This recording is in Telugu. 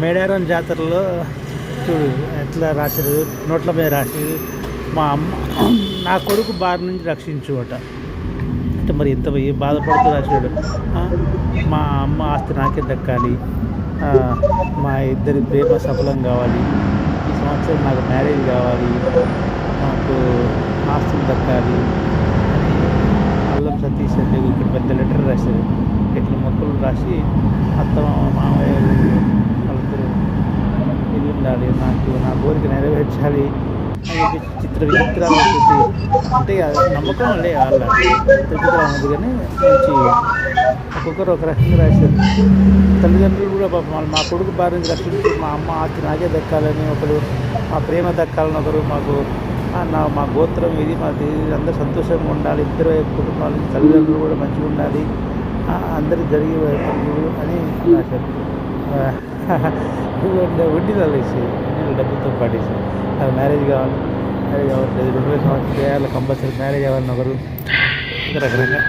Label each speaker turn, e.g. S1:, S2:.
S1: మేడారం జాతరలో చూడు ఎట్లా రాశారు, నోట్ల మీద రాశారు, మా అమ్మ నా కొడుకు బారి నుంచి రక్షించు అట. అంటే మరి ఎంత బాధపడుతూ రాశాడు. మా అమ్మ ఆస్తి నాకే దక్కాలి, మా ఇద్దరి ప్రేమ సఫలం కావాలి, ఈ సంవత్సరం నాకు మ్యారేజ్ కావాలి, మాకు ఆస్తులు దక్కాలి అని అల్లం సతీష్ అంటే ఇక్కడ పెద్ద లెటర్ రాశారు. ఇట్లా మొక్కలు రాసి అత్త మామయ్య వాళ్ళిద్దరు ఇల్లు ఉండాలి, నాకు నా కోరిక నెరవేర్చాలి అని చెప్పి విచిత్రాలు చూసి అంటే నమ్మకం లే వాళ్ళ తిరుపతిలో ఉంది. కానీ మంచి ఒక్కొక్కరు ఒక రకంగా రాశారు. తల్లిదండ్రులు కూడా పాపం మా కొడుకు బారి నుంచి రక్షించి మా అమ్మ ఆస్తి నాకే దక్కాలని ఒకరు, మా ప్రేమ దక్కాలని ఒకరు, మా గోత్రం ఇది, మాది అందరూ సంతోషంగా ఉండాలి, ఇద్దరు కుటుంబాల తల్లిదండ్రులు కూడా మంచిగా ఉండాలి, అందరికి జరిగే అని రాశారు. వడ్డీ తల్లేసి డబ్బుతో పాటేసి అది మ్యారేజ్ కావాలి, మ్యారేజ్ అవ్వట్లేదు, 20 సంవత్సరాలు చేయాలి, కంపల్సరీ మ్యారేజ్ అవ్వాలని ఒకరు రకరకాల